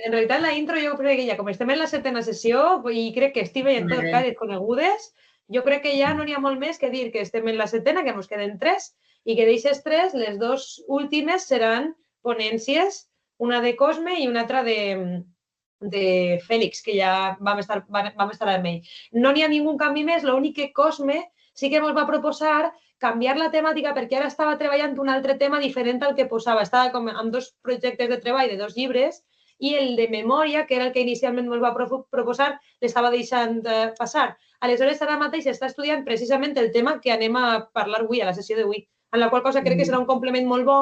en realitat la intro jo crec que ja, com estem en la 7ª sessió i crec que estic veient tot cada conegudes, jo crec que ja no n'hi ha molt més que dir que estem en la 7ª, que ens queden 3, i que d'eixes 3, les 2 últimes seran ponències, una de Cosme i una altra de Fèlix, que ja vam estar amb ell. No n'hi ha ningú canvi més, l'únic que Cosme sí que ens va proposar canviar la temàtica perquè ara estava treballant un altre tema diferent al que posava. Estava com amb 2 projectes de treball de 2 llibres i el de memòria, que era el que inicialment ens va proposar, l'estava deixant passar. Aleshores, ara mateix està estudiant precisament el tema que anem a parlar avui, a la sessió d'avui, en la qual cosa crec que serà un complement molt bo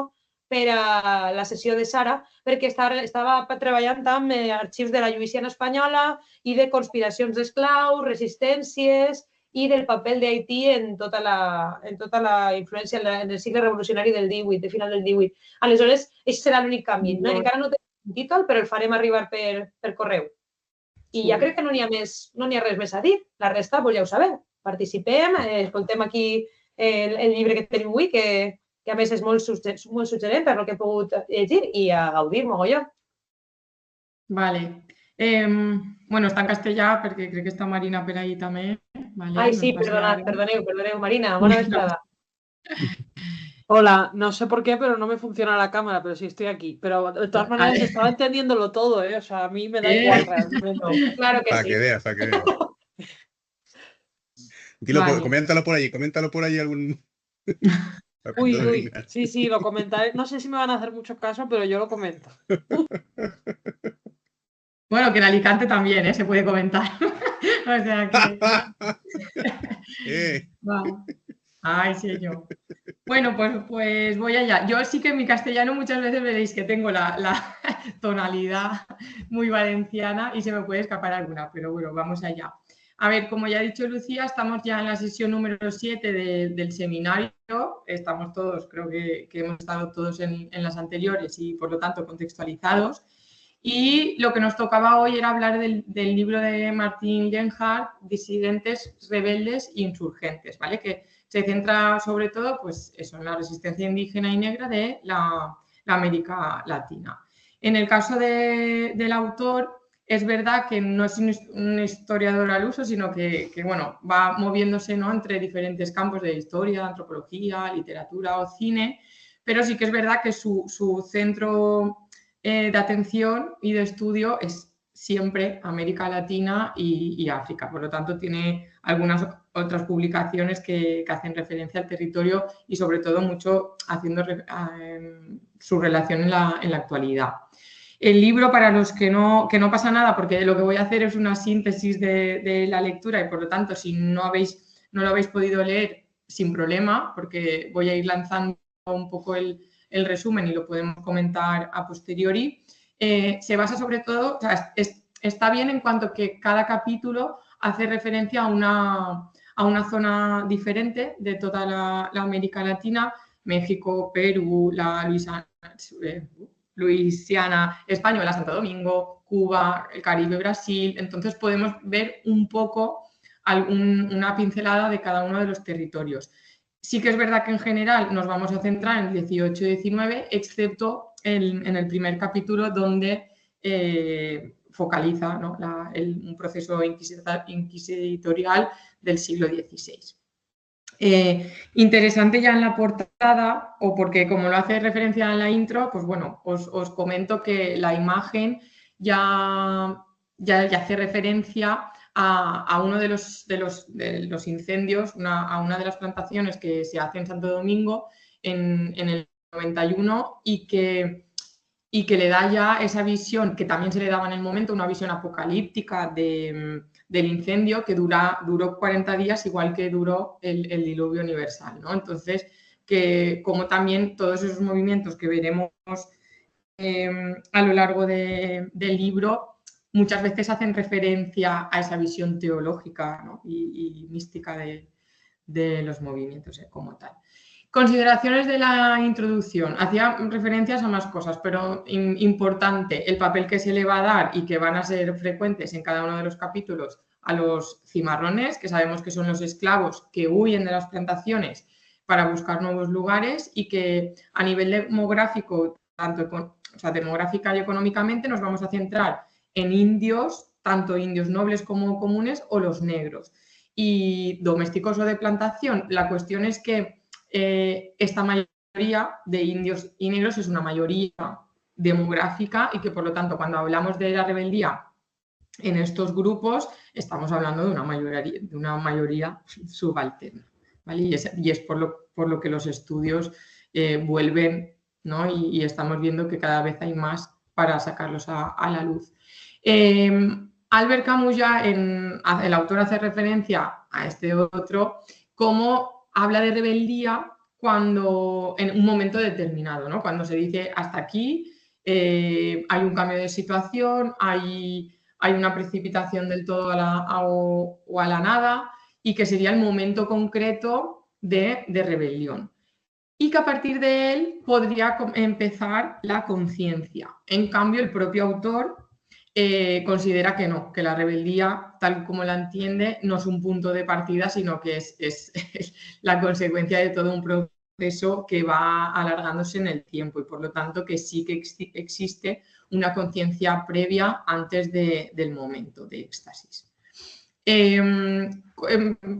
per a la sessió de Sara, perquè estava treballant amb arxius de la Lluïsiana espanyola i de conspiracions d'esclaus, resistències i del paper d'Haití en tota la influència en el cicle revolucionari del 18, de final del 18. Aleshores, aquest serà l'únic canvi. No? Encara no té un títol, però el farem arribar per correu. I ja crec que no n'hi ha res més a dir. La resta, ja ho sabeu. Participem, escoltem aquí el llibre que tenim avui, que a més és molt suggerent per el que he pogut llegir, i a gaudir mogolló. Vale. Bueno, està en castellà perquè crec que està Marina per ahí també. Vale, Ai, sí, perdoneu, Marina, bona vesprada. Hola, no sé por qué, pero no me funciona la cámara, pero sí estoy aquí. Pero de todas maneras estaba entendiéndolo todo, ¿eh? O sea, a mí me da igual realmente. Claro que sí. Para que veas. Dilo, vale. Coméntalo por ahí algún... Uy, sí, lo comentaré. No sé si me van a hacer mucho caso, pero yo lo comento. Bueno, que en Alicante también, se puede comentar. O sea que... Vale. Ay, sí, yo. Bueno, pues voy allá. Yo sí que en mi castellano muchas veces veréis que tengo la tonalidad muy valenciana y se me puede escapar alguna, pero bueno, vamos allá. A ver, como ya ha dicho Lucía, estamos ya en la sesión número 7 del seminario. Estamos todos, creo que hemos estado todos en las anteriores y por lo tanto contextualizados. Y lo que nos tocaba hoy era hablar del libro de Martin Lenhardt, Disidentes, Rebeldes e Insurgentes, ¿vale? Que se centra sobre todo pues, eso, en la resistencia indígena y negra de la América Latina. En el caso del autor, es verdad que no es un historiador al uso, sino que bueno, va moviéndose, ¿no?, entre diferentes campos de historia, antropología, literatura o cine, pero sí que es verdad que su centro de atención y de estudio es siempre América Latina y África. Por lo tanto, tiene algunas otras publicaciones que hacen referencia al territorio y sobre todo mucho haciendo su relación en la actualidad. El libro, para los que no pasa nada, porque lo que voy a hacer es una síntesis de la lectura y por lo tanto, si no lo habéis podido leer, sin problema, porque voy a ir lanzando un poco el resumen y lo podemos comentar a posteriori. Se basa sobre todo, o sea, está bien en cuanto que cada capítulo hace referencia a una zona diferente de toda la América Latina, México, Perú, la Luisiana española, Santo Domingo, Cuba, el Caribe, Brasil. Entonces podemos ver un poco una pincelada de cada uno de los territorios. Sí que es verdad que en general nos vamos a centrar en el 18 y 19, excepto en el primer capítulo donde focaliza, ¿no?, un proceso inquisitorial del siglo XVI. Interesante ya en la portada, o porque como lo hace referencia en la intro, pues bueno, os comento que la imagen ya hace referencia a uno de los incendios, a una de las plantaciones que se hace en Santo Domingo en el 91 y que le da ya esa visión que también se le daba en el momento, una visión apocalíptica del incendio que duró 40 días, igual que duró el diluvio universal, ¿no? Entonces, que como también todos esos movimientos que veremos a lo largo del libro, muchas veces hacen referencia a esa visión teológica, ¿no?, y mística de los movimientos como tal. Consideraciones de la introducción. Hacía referencias a más cosas, pero importante el papel que se le va a dar y que van a ser frecuentes en cada uno de los capítulos a los cimarrones, que sabemos que son los esclavos que huyen de las plantaciones para buscar nuevos lugares y que a nivel demográfico, tanto o sea, demográfica y económicamente nos vamos a centrar en indios, tanto indios nobles como comunes, o los negros. Y domésticos o de plantación, la cuestión es que esta mayoría de indios y negros es una mayoría demográfica y que, por lo tanto, cuando hablamos de la rebeldía en estos grupos, estamos hablando de una mayoría subalterna, ¿vale? Y es por lo que los estudios vuelven, ¿no? Y estamos viendo que cada vez hay más para sacarlos a la luz. Albert Camus ya, el autor hace referencia a este otro, como habla de rebeldía cuando en un momento determinado, ¿no? Cuando se dice hasta aquí, hay un cambio de situación, hay una precipitación del todo o a la nada, y que sería el momento concreto de rebelión. Y que a partir de él podría empezar la conciencia. En cambio, el propio autor considera que no, que la rebeldía, tal como la entiende, no es un punto de partida, sino que es la consecuencia de todo un proceso que va alargándose en el tiempo, y por lo tanto que sí que existe una conciencia previa antes del momento de éxtasis.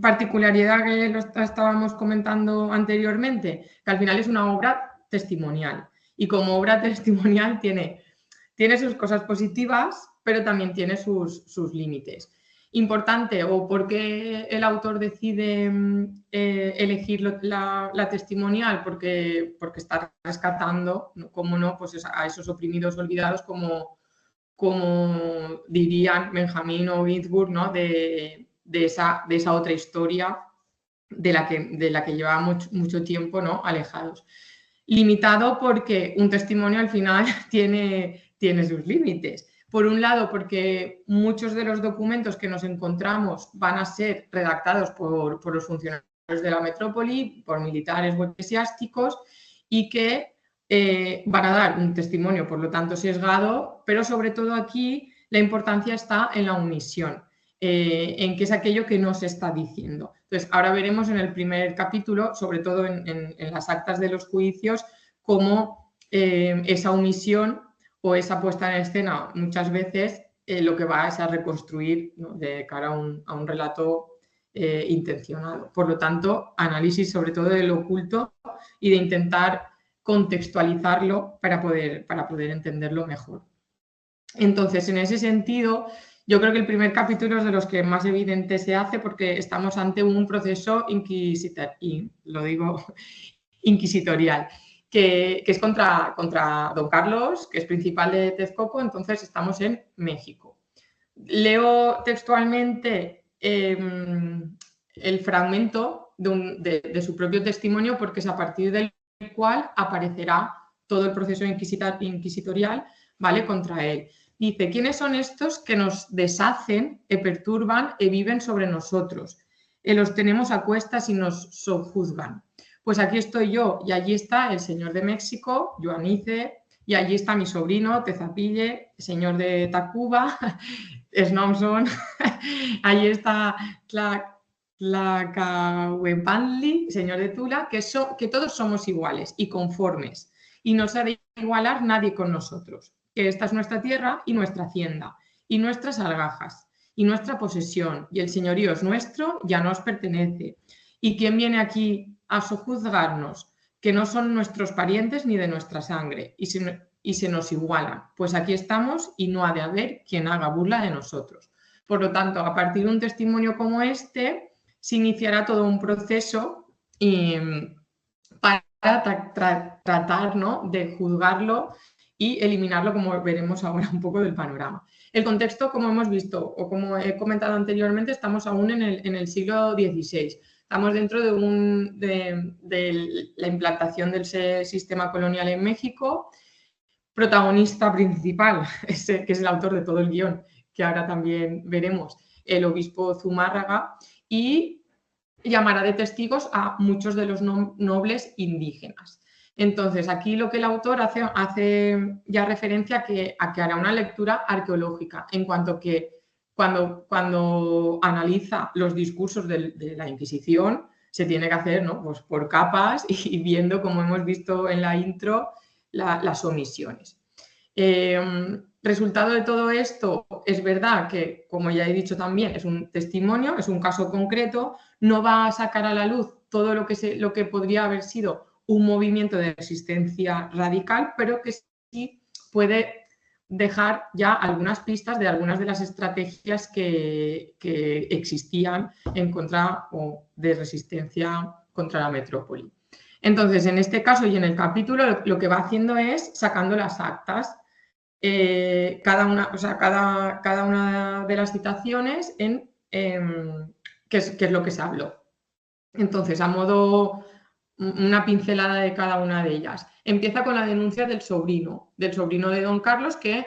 Particularidad que lo estábamos comentando anteriormente, que al final es una obra testimonial, y como obra testimonial tiene sus cosas positivas, pero también tiene sus límites. Importante, o por qué el autor decide elegir la testimonial, porque está rescatando, como no, pues a esos oprimidos olvidados, como dirían Benjamín o Ginsburg, ¿no? de esa otra historia de la que llevamos mucho tiempo, ¿no? alejados. Limitado porque un testimonio al final tiene sus límites. Por un lado, porque muchos de los documentos que nos encontramos van a ser redactados por los funcionarios de la metrópoli, por militares o eclesiásticos, y que van a dar un testimonio, por lo tanto, sesgado, pero sobre todo aquí la importancia está en la omisión, en qué es aquello que no se está diciendo. Entonces, ahora veremos en el primer capítulo, sobre todo en las actas de los juicios, cómo esa omisión o esa puesta en escena muchas veces lo que va es a reconstruir, ¿no? de cara a un relato intencionado. Por lo tanto, análisis sobre todo del oculto y de intentar contextualizarlo para poder entenderlo mejor. Entonces, en ese sentido, yo creo que el primer capítulo es de los que más evidente se hace, porque estamos ante un proceso inquisitorial, que es contra don Carlos, que es principal de Texcoco. Entonces estamos en México. Leo textualmente el fragmento de su propio testimonio, porque es a partir del cual aparecerá todo el proceso inquisitorial, ¿vale? contra él. Dice: ¿quiénes son estos que nos deshacen, perturban y viven sobre nosotros? Los tenemos a cuestas y nos sojuzgan. Pues aquí estoy yo, y allí está el señor de México, Joanice, y allí está mi sobrino, Tezapille, el señor de Tacuba, Snomson, allí está Tlacahuepanli, señor de Tula, que todos somos iguales y conformes, y no se ha de igualar nadie con nosotros, que esta es nuestra tierra y nuestra hacienda, y nuestras algajas, y nuestra posesión, y el señorío es nuestro, ya nos pertenece. ¿Y quién viene aquí a sojuzgarnos? Que no son nuestros parientes ni de nuestra sangre, y se nos igualan. Pues aquí estamos, y no ha de haber quien haga burla de nosotros. Por lo tanto, a partir de un testimonio como este, se iniciará todo un proceso para tratar, ¿no? de juzgarlo y eliminarlo, como veremos ahora un poco del panorama. El contexto, como hemos visto o como he comentado anteriormente, estamos aún en el siglo XVI. Estamos dentro de la implantación del sistema colonial en México. Protagonista principal, que es el autor de todo el guión, que ahora también veremos, el obispo Zumárraga, y llamará de testigos a muchos de los nobles indígenas. Entonces, aquí lo que el autor hace ya referencia a que hará una lectura arqueológica, en cuanto que cuando analiza los discursos de la Inquisición, se tiene que hacer, ¿no? pues por capas y viendo, como hemos visto en la intro, las omisiones. Resultado de todo esto, es verdad que, como ya he dicho también, es un testimonio, es un caso concreto, no va a sacar a la luz todo lo que podría haber sido un movimiento de resistencia radical, pero que sí puede dejar ya algunas pistas de algunas de las estrategias que existían en contra o de resistencia contra la metrópoli. Entonces, en este caso y en el capítulo, lo que va haciendo es sacando las actas, cada una de las citaciones en qué es lo que se habló. Entonces, a modo una pincelada de cada una de ellas. Empieza con la denuncia del sobrino de don Carlos, que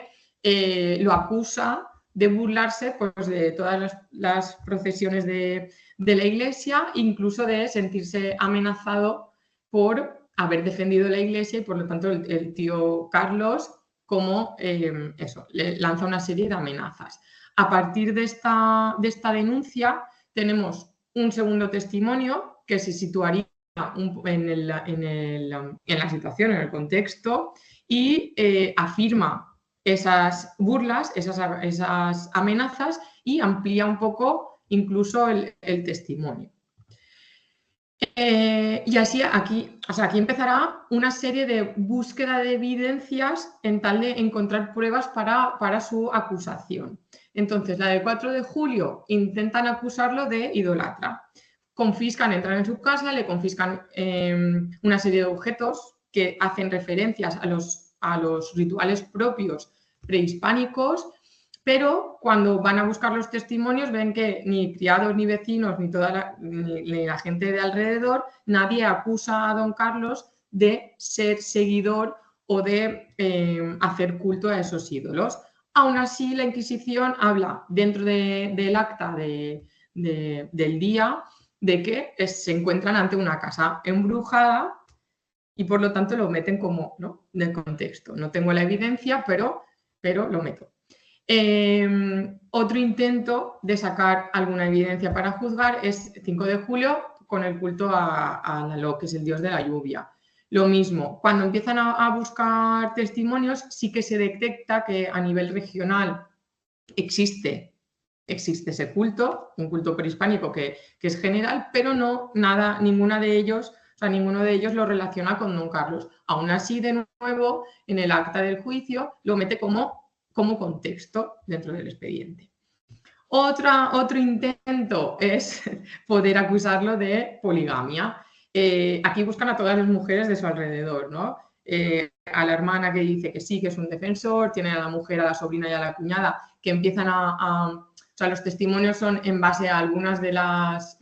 lo acusa de burlarse pues, de todas las procesiones de la Iglesia, incluso de sentirse amenazado por haber defendido la Iglesia y por lo tanto el tío Carlos como le lanza una serie de amenazas. A partir de esta denuncia tenemos un segundo testimonio que se situaría en la situación, en el contexto, y afirma esas burlas, esas amenazas y amplía un poco incluso el testimonio. Y así aquí empezará una serie de búsqueda de evidencias en tal de encontrar pruebas para su acusación. Entonces, la del 4 de julio intentan acusarlo de idolatra. Entran en su casa, le confiscan una serie de objetos que hacen referencias a los rituales propios prehispánicos, pero cuando van a buscar los testimonios ven que ni criados, ni vecinos, ni la gente de alrededor, nadie acusa a don Carlos de ser seguidor o de hacer culto a esos ídolos. Aún así, la Inquisición habla dentro del acta del día de que se encuentran ante una casa embrujada y por lo tanto lo meten como, ¿no?, del contexto. No tengo la evidencia, pero lo meto. Otro intento de sacar alguna evidencia para juzgar es 5 de julio con el culto a Naló, que es el dios de la lluvia. Lo mismo, cuando empiezan a buscar testimonios, sí que se detecta que a nivel regional existe ese culto, un culto prehispánico que es general, pero ninguno de ellos lo relaciona con don Carlos. Aún así, de nuevo, en el acta del juicio lo mete como contexto dentro del expediente. Otro intento es poder acusarlo de poligamia. Aquí buscan a todas las mujeres de su alrededor, ¿no? A la hermana que dice que sí, que es un defensor, tiene a la mujer, a la sobrina y a la cuñada que empiezan o sea, los testimonios son en base a algunas de las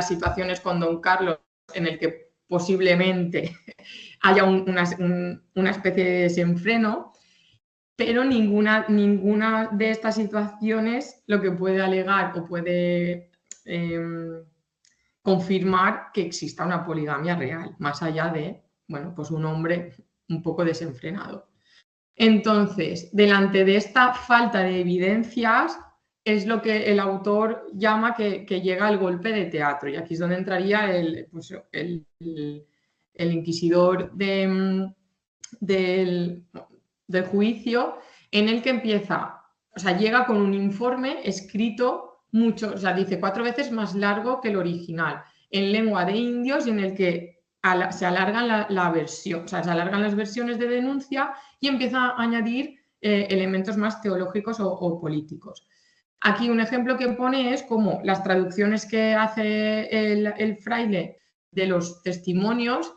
situaciones con don Carlos en el que posiblemente haya una especie de desenfreno, pero ninguna de estas situaciones lo que puede alegar o puede confirmar que exista una poligamia real, más allá de, bueno, pues un hombre un poco desenfrenado. Entonces, delante de esta falta de evidencias es lo que el autor llama que llega el golpe de teatro, y aquí es donde entraría el inquisidor del juicio, en el que empieza, o sea, llega con un informe escrito mucho, o sea, dice 4 veces más largo que el original, en lengua de indios, y en el que se alargan la versión, o sea, se alargan las versiones de denuncia y empieza a añadir elementos más teológicos o políticos. Aquí un ejemplo que pone es como las traducciones que hace el fraile de los testimonios,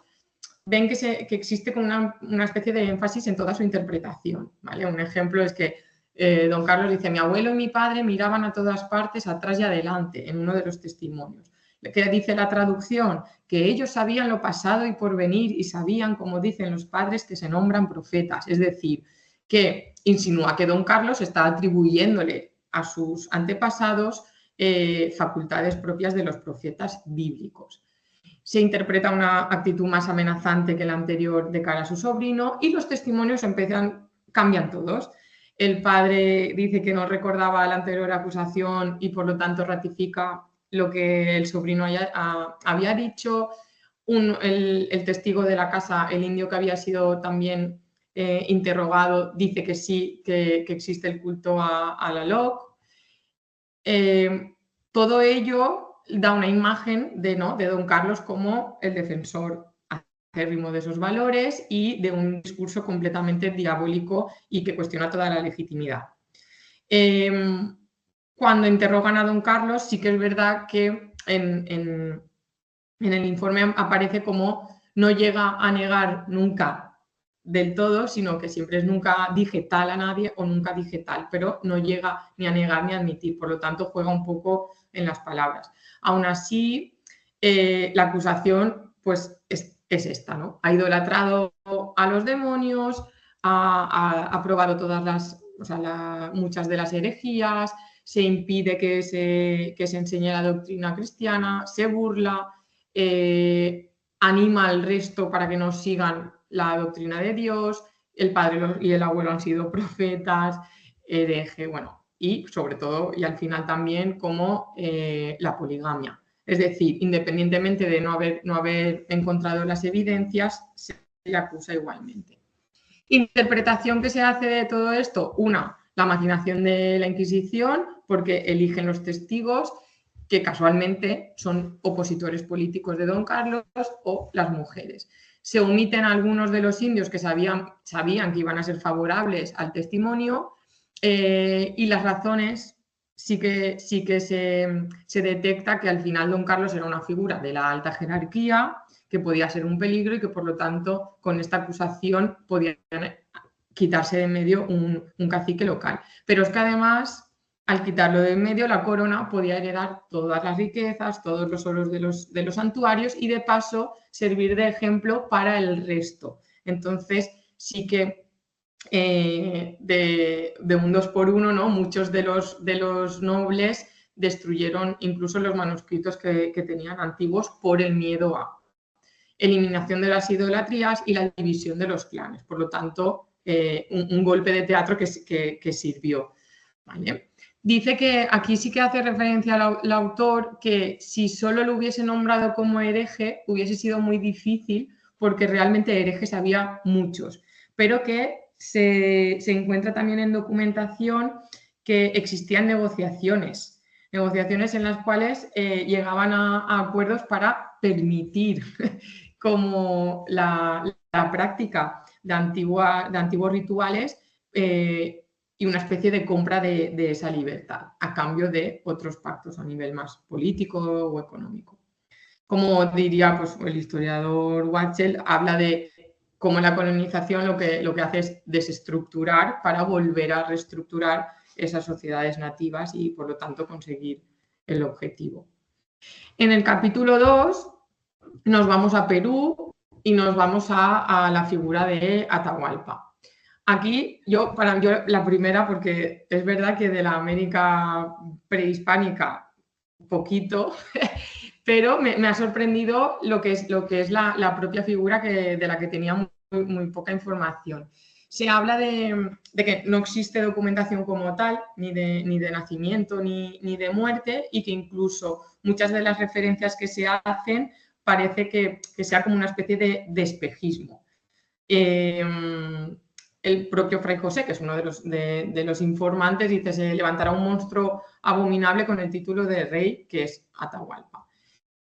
ven que existe como una especie de énfasis en toda su interpretación, ¿vale? Un ejemplo es que don Carlos dice: mi abuelo y mi padre miraban a todas partes, atrás y adelante, en uno de los testimonios. ¿Qué dice la traducción? Que ellos sabían lo pasado y por venir y sabían, como dicen los padres, que se nombran profetas. Es decir, que insinúa que don Carlos está atribuyéndole a sus antepasados facultades propias de los profetas bíblicos. Se interpreta una actitud más amenazante que la anterior de cara a su sobrino y los testimonios cambian todos. El padre dice que no recordaba la anterior acusación y por lo tanto ratifica lo que el sobrino había dicho. El testigo de la casa, el indio que había sido también interrogado, dice que sí, que existe el culto a la LOC. Todo ello da una imagen de Don Carlos como el defensor acérrimo de esos valores y de un discurso completamente diabólico y que cuestiona toda la legitimidad. Cuando interrogan a Don Carlos, sí que es verdad que en el informe aparece como no llega a negar nunca del todo, sino que siempre es nunca dije tal a nadie o nunca dije tal, pero no llega ni a negar ni a admitir, por lo tanto juega un poco en las palabras. Aún así, la acusación pues es esta, ¿no? Ha idolatrado a los demonios, ha aprobado muchas de las herejías, se impide que se enseñe la doctrina cristiana, se burla, anima al resto para que no sigan la doctrina de Dios, el padre y el abuelo han sido profetas, hereje, bueno, y sobre todo, y al final también, como la poligamia. Es decir, independientemente de no haber encontrado las evidencias, se le acusa igualmente. Interpretación que se hace de todo esto, una, la maquinación de la Inquisición, porque eligen los testigos que casualmente son opositores políticos de Don Carlos o las mujeres. Se omiten algunos de los indios que sabían que iban a ser favorables al testimonio y las razones sí que se detecta que al final Don Carlos era una figura de la alta jerarquía, que podía ser un peligro y que por lo tanto con esta acusación podían quitarse de en medio un cacique local. Pero es que además, al quitarlo de en medio, la corona podía heredar todas las riquezas, todos los oros de los santuarios y de paso servir de ejemplo para el resto. Entonces sí que de un 2 por 1, ¿no? Muchos de los nobles destruyeron incluso los manuscritos que tenían antiguos por el miedo a eliminación de las idolatrías y la división de los clanes. Por lo tanto, un golpe de teatro que sirvió. ¿Vale? Dice que aquí sí que hace referencia al autor que si solo lo hubiese nombrado como hereje hubiese sido muy difícil porque realmente herejes había muchos, pero que se encuentra también en documentación que existían negociaciones en las cuales llegaban a acuerdos para permitir como la práctica de antiguos rituales y una especie de compra de esa libertad a cambio de otros pactos a nivel más político o económico. Como diría pues, el historiador Watchell, habla de cómo la colonización lo que hace es desestructurar para volver a reestructurar esas sociedades nativas y por lo tanto conseguir el objetivo. En el capítulo 2 nos vamos a Perú y nos vamos a la figura de Atahualpa. Aquí yo la primera, porque es verdad que de la América prehispánica poquito, pero me ha sorprendido lo que es la propia figura de la que tenía muy poca información. Se habla de que no existe documentación como tal, ni de nacimiento ni de muerte, y que incluso muchas de las referencias que se hacen parece que sea como una especie de espejismo. El propio Fray José, que es uno de los informantes, dice: se levantará un monstruo abominable con el título de rey, que es Atahualpa.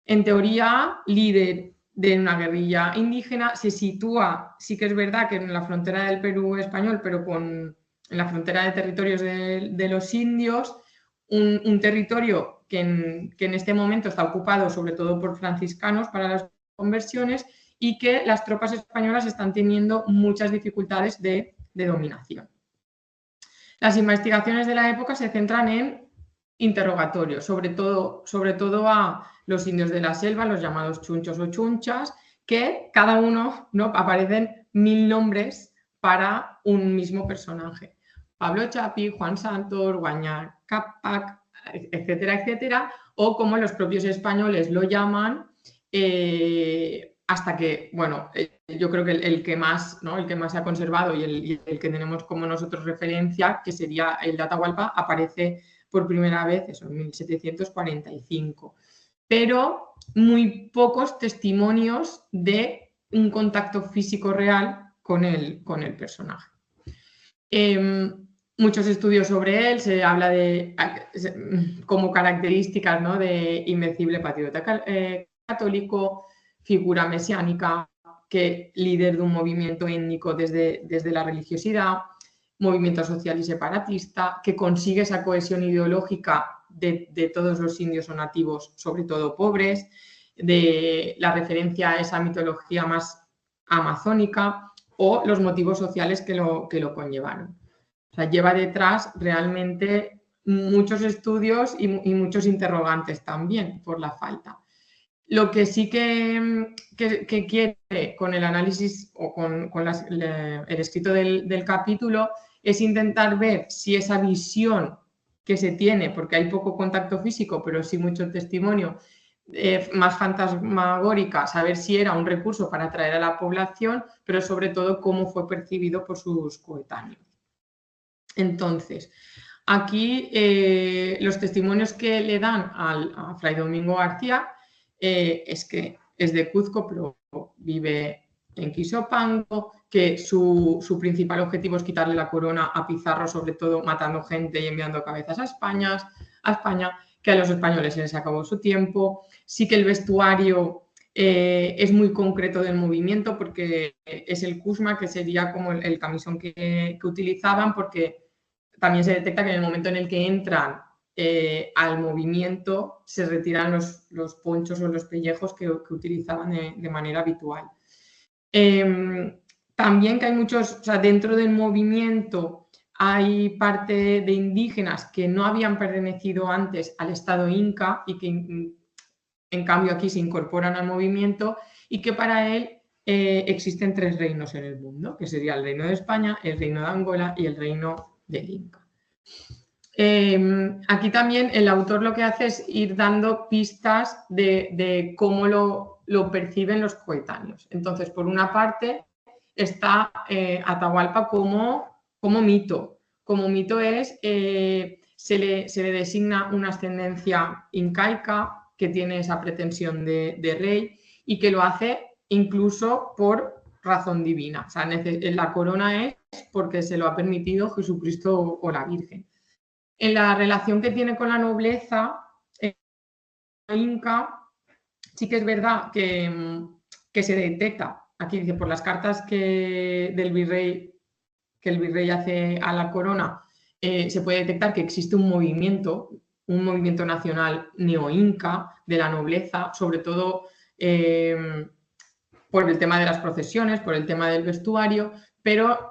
En teoría, líder de una guerrilla indígena, se sitúa, sí que es verdad que en la frontera del Perú español, pero en la frontera de territorios de los indios, un territorio que en este momento está ocupado sobre todo por franciscanos para las conversiones y que las tropas españolas están teniendo muchas dificultades de dominación. Las investigaciones de la época se centran en interrogatorios, sobre todo a los indios de la selva, los llamados chunchos o chunchas, que cada uno, ¿no?, aparecen 1000 nombres para un mismo personaje. Pablo Chapi, Juan Santos, Guañar Cápac, etcétera, etcétera, o como los propios españoles lo llaman, hasta que, bueno, yo creo que el que más, ¿no?, el que más se ha conservado y el que tenemos como nosotros referencia, que sería el de Atahualpa, aparece por primera vez eso, en 1745. Pero muy pocos testimonios de un contacto físico real con el personaje. Muchos estudios sobre él, se habla de como características, ¿no?, de invencible patriota católico, figura mesiánica, que líder de un movimiento étnico desde la religiosidad, movimiento social y separatista, que consigue esa cohesión ideológica de todos los indios o nativos, sobre todo pobres, de la referencia a esa mitología más amazónica o los motivos sociales que lo conllevaron. O sea, lleva detrás realmente muchos estudios y muchos interrogantes también por la falta. Lo que sí que quiere con el análisis o con el escrito del capítulo es intentar ver si esa visión que se tiene, porque hay poco contacto físico, pero sí mucho testimonio, más fantasmagórica, saber si era un recurso para atraer a la población, pero sobre todo cómo fue percibido por sus coetáneos. Entonces, aquí los testimonios que le dan a Fray Domingo García es que es de Cuzco, pero vive en Quixopango, que su principal objetivo es quitarle la corona a Pizarro, sobre todo matando gente y enviando cabezas a España, que a los españoles se les acabó su tiempo. Sí que el vestuario es muy concreto del movimiento, porque es el cusma, que sería como el camisón que utilizaban, porque también se detecta que en el momento en el que entran al movimiento se retiran los ponchos o los pellejos que utilizaban de manera habitual. También que hay muchos, o sea, dentro del movimiento hay parte de indígenas que no habían pertenecido antes al Estado Inca y que en cambio aquí se incorporan al movimiento, y que para él existen 3 reinos en el mundo, que sería el reino de España, el reino de Angola y el reino del Inca. Aquí también el autor lo que hace es ir dando pistas de cómo lo perciben los coetáneos. Entonces, por una parte está Atahualpa como mito. Como mito es, se le designa una ascendencia incaica, que tiene esa pretensión de rey, y que lo hace incluso por razón divina. O sea, la corona es porque se lo ha permitido Jesucristo o la Virgen. En la relación que tiene con la nobleza inca, sí que es verdad que se detecta, aquí dice, por las cartas que el virrey hace a la corona, se puede detectar que existe un movimiento nacional neo-inca de la nobleza, sobre todo por el tema de las procesiones, por el tema del vestuario, pero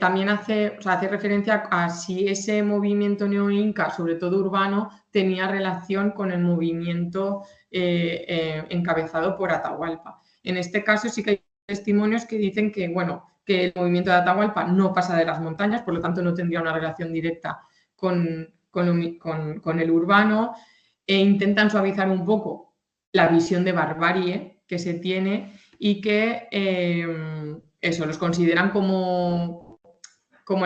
también hace referencia a si ese movimiento neo-inca, sobre todo urbano, tenía relación con el movimiento encabezado por Atahualpa. En este caso sí que hay testimonios que dicen que, bueno, que el movimiento de Atahualpa no pasa de las montañas, por lo tanto no tendría una relación directa con el urbano, e intentan suavizar un poco la visión de barbarie que se tiene, y que los consideran como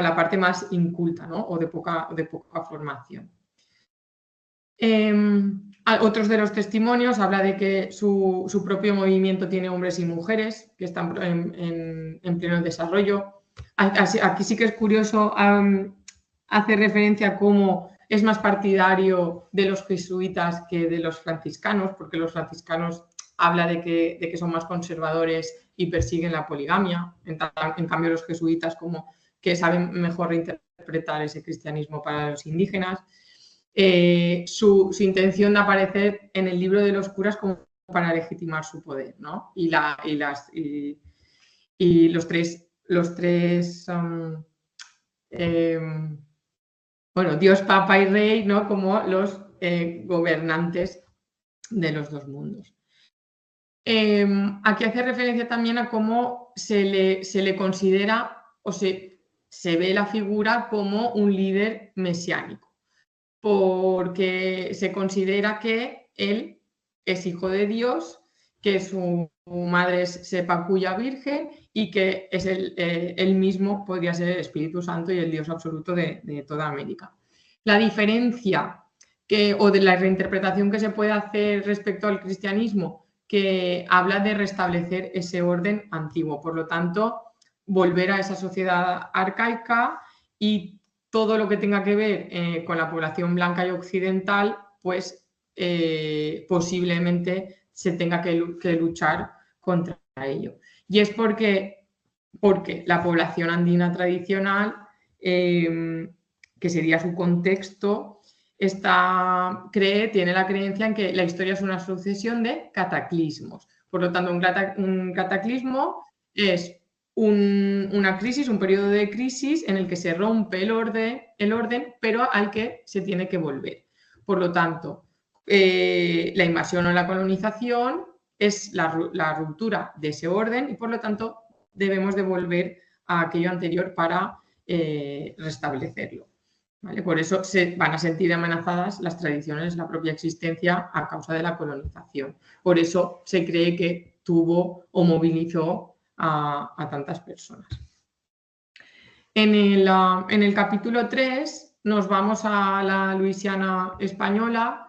la parte más inculta, ¿no? O de poca formación. Otros de los testimonios habla de que su propio movimiento tiene hombres y mujeres que están en pleno desarrollo. Aquí sí que es curioso hacer referencia a cómo es más partidario de los jesuitas que de los franciscanos, porque los franciscanos habla de que son más conservadores y persiguen la poligamia. En cambio, los jesuitas como que saben mejor reinterpretar ese cristianismo para los indígenas. Su intención de aparecer en el libro de los curas como para legitimar su poder, ¿no? Y los tres Dios, Papa y Rey, ¿no? Como los gobernantes de los 2 mundos. Aquí hace referencia también a cómo se le considera o se ve la figura como un líder mesiánico, porque se considera que él es hijo de Dios, que su madre es Sepacuya Virgen y que es él mismo podría ser el Espíritu Santo y el Dios absoluto de toda América. La diferencia o de la reinterpretación que se puede hacer respecto al cristianismo, que habla de restablecer ese orden antiguo. Por lo tanto, volver a esa sociedad arcaica y todo lo que tenga que ver con la población blanca y occidental, pues posiblemente se tenga que luchar contra ello. Y es porque la población andina tradicional, que sería su contexto, tiene la creencia en que la historia es una sucesión de cataclismos. Por lo tanto, un cataclismo es una crisis, un periodo de crisis en el que se rompe el orden, pero al que se tiene que volver. Por lo tanto, la invasión o la colonización es la ruptura de ese orden y, por lo tanto, debemos de volver a aquello anterior para restablecerlo. ¿Vale? Por eso se van a sentir amenazadas las tradiciones, la propia existencia a causa de la colonización. Por eso se cree que tuvo o movilizó a tantas personas. En el capítulo 3 nos vamos a la Luisiana española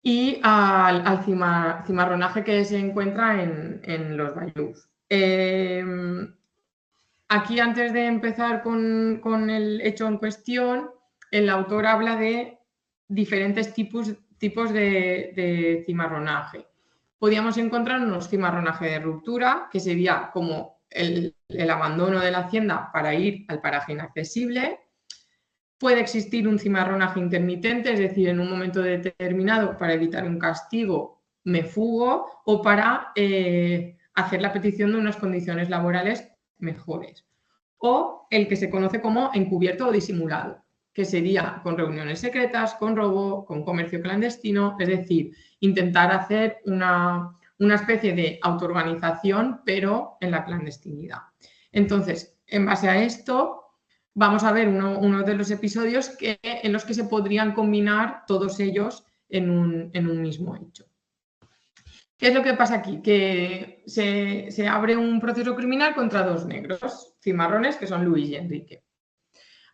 y al cimarronaje que se encuentra en los bayous. Aquí, antes de empezar con el hecho en cuestión, el autor habla de diferentes tipos de cimarronaje. Podríamos encontrar unos cimarronaje de ruptura, que sería como el abandono de la hacienda para ir al paraje inaccesible. Puede existir un cimarronaje intermitente, es decir, en un momento determinado, para evitar un castigo, me fugo, o para hacer la petición de unas condiciones laborales mejores. O el que se conoce como encubierto o disimulado, que sería con reuniones secretas, con robo, con comercio clandestino, es decir, intentar hacer una especie de autoorganización, pero en la clandestinidad. Entonces, en base a esto, vamos a ver uno de los episodios en los que se podrían combinar todos ellos en un mismo hecho. ¿Qué es lo que pasa aquí? Que se abre un proceso criminal contra dos negros cimarrones, que son Luis y Enrique.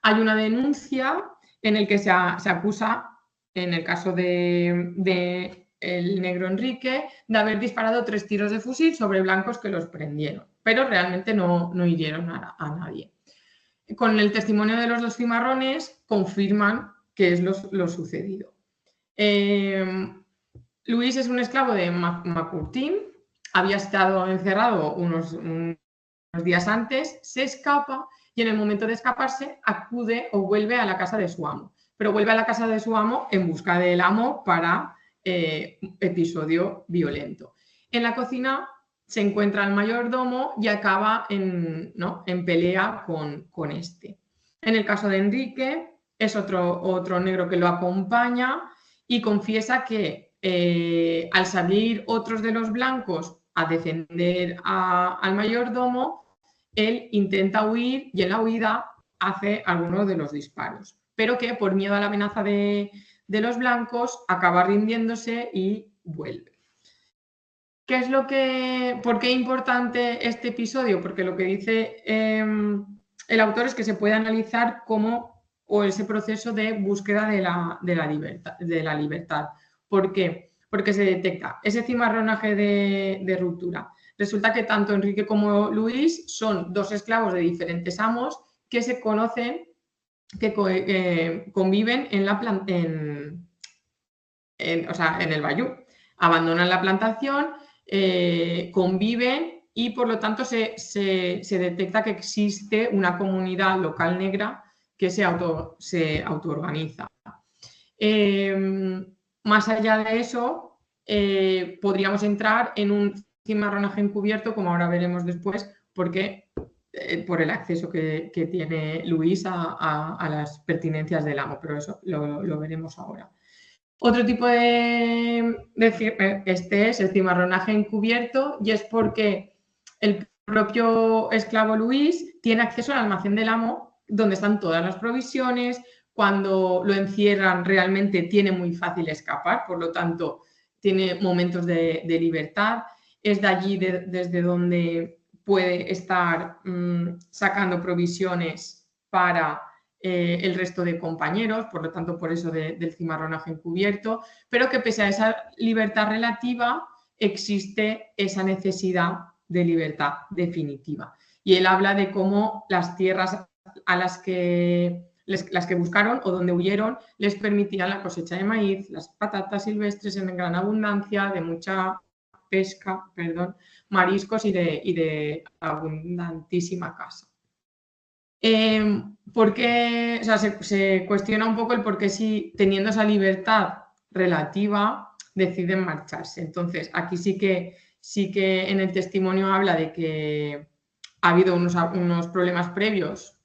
Hay una denuncia en la que se acusa, en el caso de el negro Enrique, de haber disparado 3 tiros de fusil sobre blancos que los prendieron, pero realmente no hirieron a nadie. Con el testimonio de los dos cimarrones confirman que es lo sucedido. Luis es un esclavo de Macurtín, había estado encerrado unos días antes, se escapa y en el momento de escaparse acude o vuelve a la casa de su amo. Pero vuelve a la casa de su amo en busca del amo para episodio violento. En la cocina se encuentra el mayordomo y acaba en pelea con este. En el caso de Enrique es otro negro que lo acompaña y confiesa que al salir otros de los blancos a defender al mayordomo, él intenta huir y en la huida hace algunos de los disparos, pero que por miedo a la amenaza de los blancos acaba rindiéndose y vuelve. ¿Por qué es importante este episodio? Porque lo que dice el autor es que se puede analizar ese proceso de búsqueda de la libertad. ¿Por qué? Porque se detecta ese cimarronaje de ruptura. Resulta que tanto Enrique como Luis son dos esclavos de diferentes amos que se conocen, que conviven en el bayou. Abandonan la plantación, conviven y por lo tanto se detecta que existe una comunidad local negra que se autoorganiza. Más allá de eso, podríamos entrar en un cimarronaje encubierto, como ahora veremos después, porque por el acceso que tiene Luis a las pertinencias del amo, pero eso lo veremos ahora. Otro tipo este es el cimarronaje encubierto y es porque el propio esclavo Luis tiene acceso al almacén del amo donde están todas las provisiones. Cuando lo encierran realmente tiene muy fácil escapar, por lo tanto tiene momentos de libertad. Es de allí desde donde puede estar sacando provisiones para el resto de compañeros, por lo tanto por eso del cimarronaje encubierto, pero que pese a esa libertad relativa existe esa necesidad de libertad definitiva. y él habla de cómo las tierras a las que buscaron o donde huyeron les permitían la cosecha de maíz, las patatas silvestres en gran abundancia, de mucha pesca, mariscos y de abundantísima caza. Porque, o sea, se cuestiona un poco el por qué si teniendo esa libertad relativa deciden marcharse. Entonces, aquí sí que en el testimonio habla de que ha habido unos problemas previos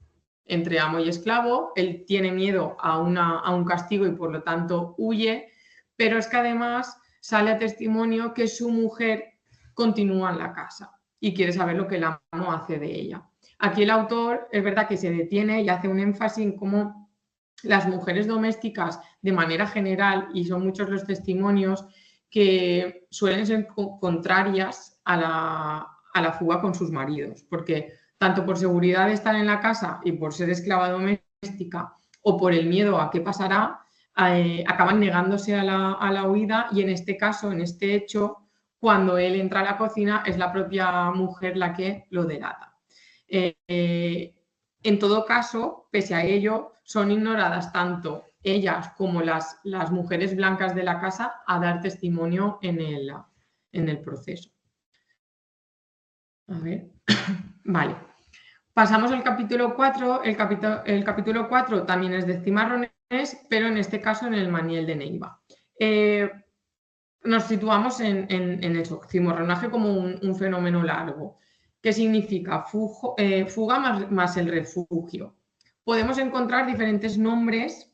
entre amo y esclavo, él tiene miedo a un castigo y por lo tanto huye, pero es que además sale a testimonio que su mujer continúa en la casa y quiere saber lo que el amo hace de ella. Aquí el autor es verdad que se detiene y hace un énfasis en cómo las mujeres domésticas de manera general, y son muchos los testimonios, que suelen ser contrarias a la fuga con sus maridos, porque tanto por seguridad de estar en la casa y por ser esclava doméstica o por el miedo a qué pasará, acaban negándose a la huida y en este caso, en este hecho, cuando él entra a la cocina es la propia mujer la que lo delata. En todo caso, pese a ello, son ignoradas tanto ellas como las mujeres blancas de la casa a dar testimonio en el proceso. A ver, vale. Pasamos al capítulo 4. El capítulo 4 también es de cimarrones, pero en este caso en el Maniel de Neiva. Nos situamos en eso, cimarronaje como un fenómeno largo. ¿Qué significa? Fuga más el refugio. Podemos encontrar diferentes nombres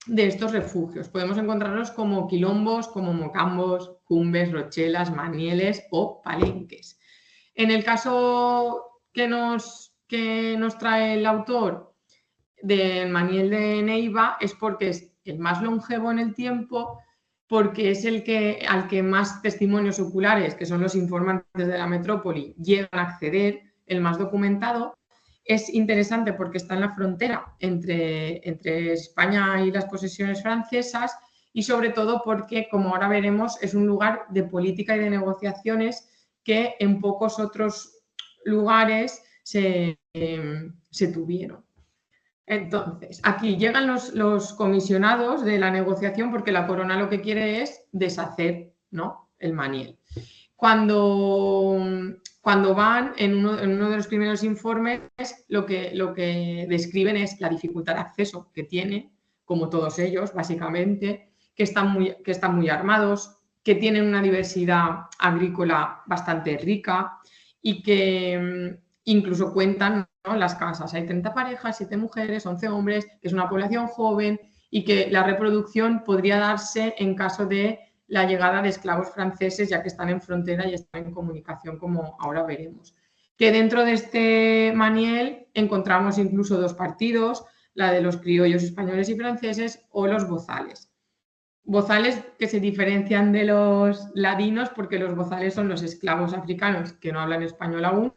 de estos refugios. Podemos encontrarlos como quilombos, como mocambos, cumbes, rochelas, manieles o palenques. En el caso que nos trae el autor del Maniel de Neiva es porque es el más longevo en el tiempo, porque es al que más testimonios oculares, que son los informantes de la metrópoli, llegan a acceder, el más documentado. Es interesante porque está en la frontera entre España y las posesiones francesas y sobre todo porque, como ahora veremos, es un lugar de política y de negociaciones que en pocos otros lugares se tuvieron. Entonces, aquí llegan los comisionados de la negociación porque la corona lo que quiere es deshacer, ¿no?, el Maniel. Cuando van en uno de los primeros informes, lo que describen es la dificultad de acceso que tienen, como todos ellos, básicamente, que están muy armados, que tienen una diversidad agrícola bastante rica y que incluso cuentan, ¿no?, las casas. Hay 30 parejas, 7 mujeres, 11 hombres, que es una población joven y que la reproducción podría darse en caso de la llegada de esclavos franceses, ya que están en frontera y están en comunicación, como ahora veremos. Que dentro de este Maniel encontramos incluso dos partidos, la de los criollos españoles y franceses o los bozales. Bozales que se diferencian de los ladinos porque los bozales son los esclavos africanos que no hablan español aún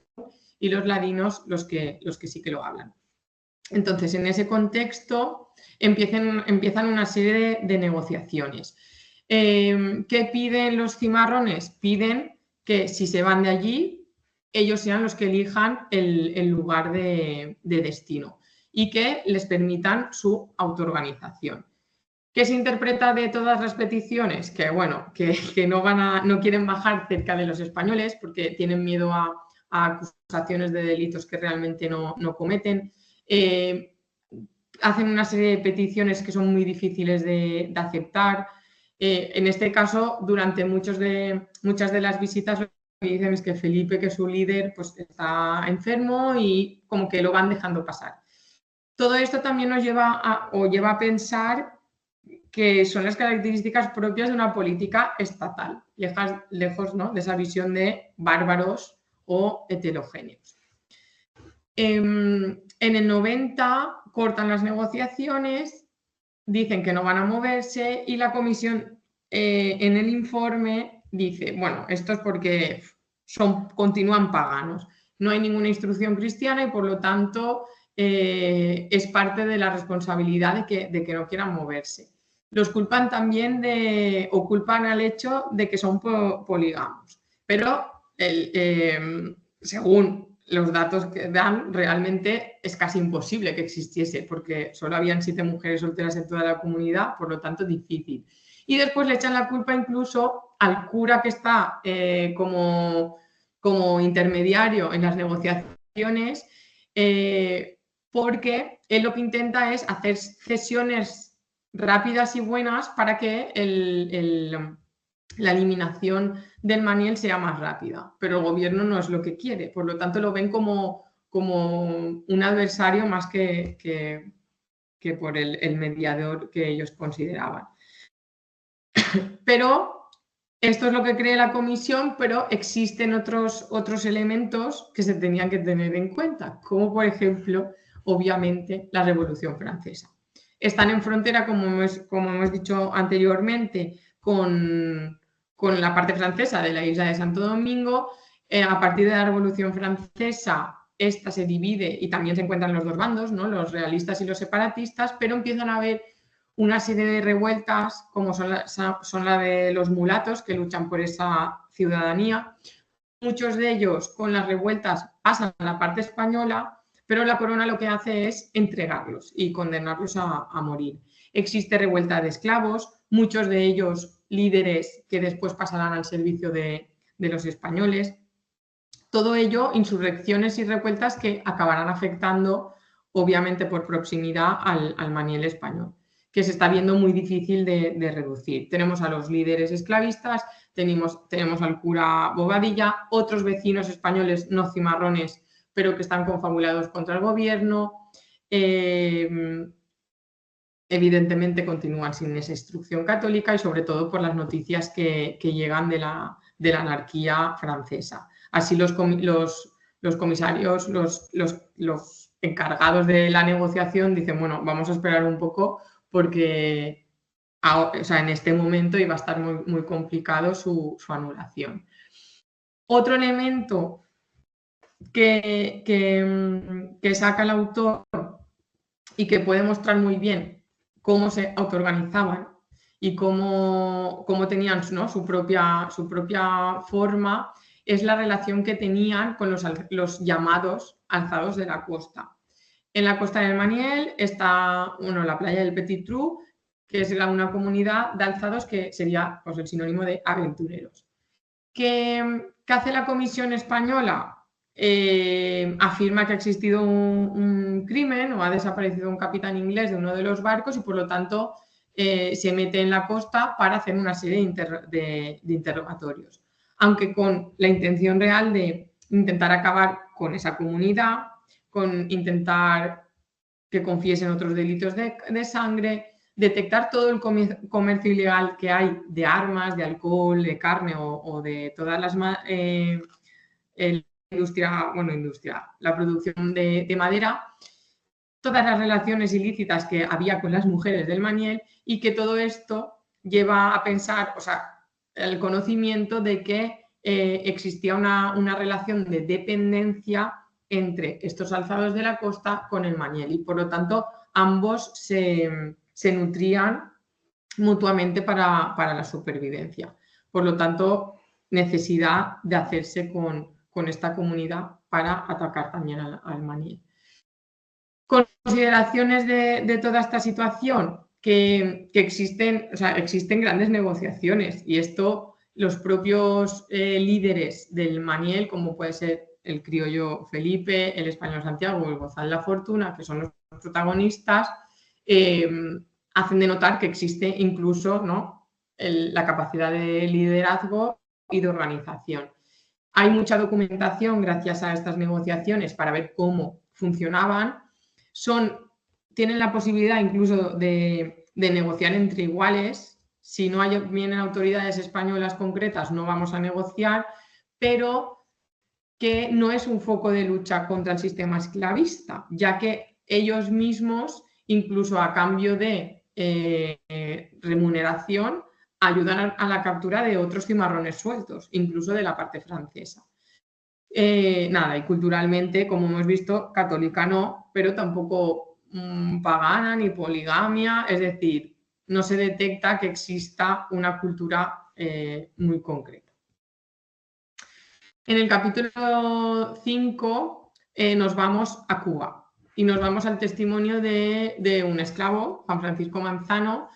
y los ladinos los que sí que lo hablan. Entonces, en ese contexto empiezan una serie de negociaciones. ¿Qué piden los cimarrones? Piden que si se van de allí, ellos sean los que elijan el lugar de destino y que les permitan su autoorganización. ¿Qué se interpreta de todas las peticiones? Que, bueno, que no quieren bajar cerca de los españoles porque tienen miedo a acusaciones de delitos que realmente no cometen. Hacen una serie de peticiones que son muy difíciles de aceptar. En este caso, durante muchas de las visitas, lo que dicen es que Felipe, que es su líder, pues está enfermo y como que lo van dejando pasar. Todo esto también nos lleva a pensar que son las características propias de una política estatal, lejos, ¿no?, de esa visión de bárbaros o heterogéneos. En el 90 cortan las negociaciones, dicen que no van a moverse y la comisión en el informe dice, bueno, esto es porque continúan paganos, no hay ninguna instrucción cristiana y por lo tanto es parte de la responsabilidad de que no quieran moverse. Los culpan también culpan al hecho de que son polígamos, pero según los datos que dan realmente es casi imposible que existiese, porque solo habían 7 mujeres solteras en toda la comunidad, por lo tanto difícil. Y después le echan la culpa incluso al cura que está como intermediario en las negociaciones, porque él lo que intenta es hacer cesiones rápidas y buenas para que la eliminación del Maniel sea más rápida, pero el gobierno no es lo que quiere, por lo tanto lo ven como un adversario más que por el mediador que ellos consideraban. Pero esto es lo que cree la comisión, pero existen otros elementos que se tenían que tener en cuenta, como por ejemplo, obviamente, la Revolución Francesa. Están en frontera, como hemos dicho anteriormente, con la parte francesa de la isla de Santo Domingo. A partir de la Revolución Francesa, esta se divide y también se encuentran los dos bandos, ¿no? Los realistas y los separatistas, pero empiezan a haber una serie de revueltas, como son la de los mulatos, que luchan por esa ciudadanía. Muchos de ellos, con las revueltas, pasan a la parte española, pero la corona lo que hace es entregarlos y condenarlos a morir. Existe revuelta de esclavos, muchos de ellos líderes que después pasarán al servicio de los españoles. Todo ello, insurrecciones y revueltas que acabarán afectando, obviamente por proximidad, al Maniel español, que se está viendo muy difícil de reducir. Tenemos a los líderes esclavistas, tenemos al cura Bobadilla, otros vecinos españoles no cimarrones, pero que están confabulados contra el gobierno. Evidentemente continúan sin esa instrucción católica y sobre todo por las noticias que llegan de la anarquía francesa. Así los comisarios, los encargados de la negociación dicen, bueno, vamos a esperar un poco porque en este momento iba a estar muy, muy complicado su anulación. Otro elemento que saca el autor y que puede mostrar muy bien cómo se autoorganizaban y cómo tenían, ¿no?, su propia forma, es la relación que tenían con los llamados alzados de la costa. En la costa del Maniel está la playa del Petit Trou, que es una comunidad de alzados que sería, pues, el sinónimo de aventureros. ¿Qué hace la Comisión Española? Afirma que ha existido un crimen o ha desaparecido un capitán inglés de uno de los barcos y por lo tanto se mete en la costa para hacer una serie de interrogatorios, aunque con la intención real de intentar acabar con esa comunidad, con intentar que confiesen otros delitos de sangre, detectar todo el comercio ilegal que hay de armas, de alcohol, de carne o de todas las la producción de madera, todas las relaciones ilícitas que había con las mujeres del Maniel, y que todo esto lleva a pensar, el conocimiento de que existía una relación de dependencia entre estos alzados de la costa con el Maniel y por lo tanto ambos se nutrían mutuamente para la supervivencia. Por lo tanto, necesidad de hacerse con esta comunidad para atacar también al Maniel. Consideraciones de toda esta situación, que existen grandes negociaciones y esto los propios líderes del Maniel, como puede ser el criollo Felipe, el español Santiago o el Gozal La Fortuna, que son los protagonistas, hacen de notar que existe incluso, ¿no?, la capacidad de liderazgo y de organización. Hay mucha documentación gracias a estas negociaciones para ver cómo funcionaban. Tienen la posibilidad incluso de negociar entre iguales. Si no vienen autoridades españolas concretas, no vamos a negociar, pero que no es un foco de lucha contra el sistema esclavista, ya que ellos mismos, incluso a cambio de remuneración, ayudan a la captura de otros cimarrones sueltos, incluso de la parte francesa. Y culturalmente, como hemos visto, católica no, pero tampoco pagana ni poligamia, es decir, no se detecta que exista una cultura muy concreta. En el capítulo 5 nos vamos a Cuba y nos vamos al testimonio de un esclavo, Juan Francisco Manzano,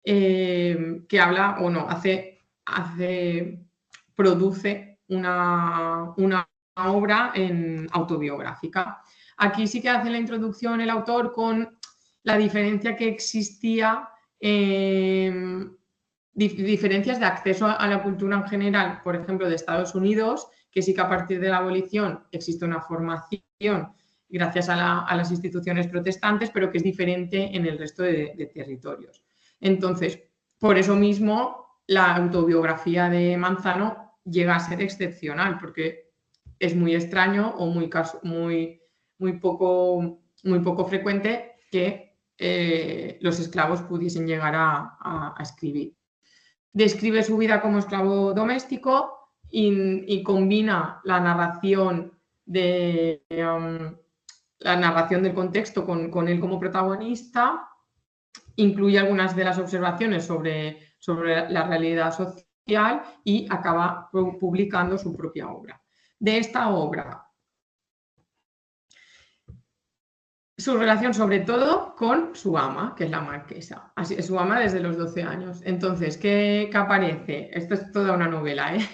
que habla, o no, produce una obra autobiográfica. Aquí sí que hace la introducción el autor con la diferencia que existía, diferencias de acceso a la cultura en general, por ejemplo, de Estados Unidos, que sí que a partir de la abolición existe una formación gracias a las instituciones protestantes, pero que es diferente en el resto de territorios. Entonces, por eso mismo, la autobiografía de Manzano llega a ser excepcional, porque es muy extraño o muy poco frecuente que los esclavos pudiesen llegar a escribir. Describe su vida como esclavo doméstico y combina la narración del contexto con él como protagonista. Incluye algunas de las observaciones sobre la realidad social y acaba publicando su propia obra. De esta obra, su relación sobre todo con su ama, que es la marquesa. Así es, su ama desde los 12 años. Entonces, ¿qué aparece? Esto es toda una novela, ¿eh?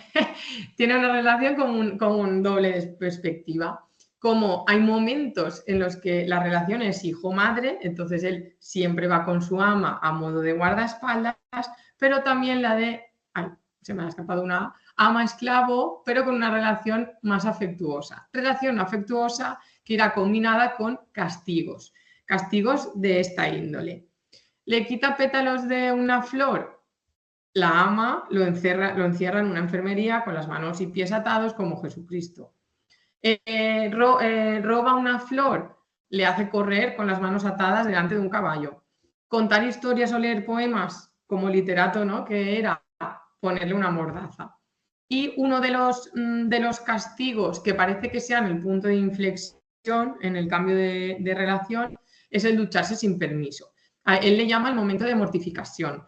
Tiene una relación con un doble perspectiva. Como hay momentos en los que la relación es hijo-madre, entonces él siempre va con su ama a modo de guardaespaldas, pero también la de, se me ha escapado una ama-esclavo, pero con una relación más afectuosa. Relación afectuosa que irá combinada con castigos de esta índole. Le quita pétalos de una flor, la ama lo encierra en una enfermería con las manos y pies atados como Jesucristo. Roba una flor, le hace correr con las manos atadas delante de un caballo. Contar historias o leer poemas como literato, ¿no?, que era, ponerle una mordaza. Y uno de los castigos que parece que sean el punto de inflexión en el cambio de relación es el ducharse sin permiso. A él le llama el momento de mortificación,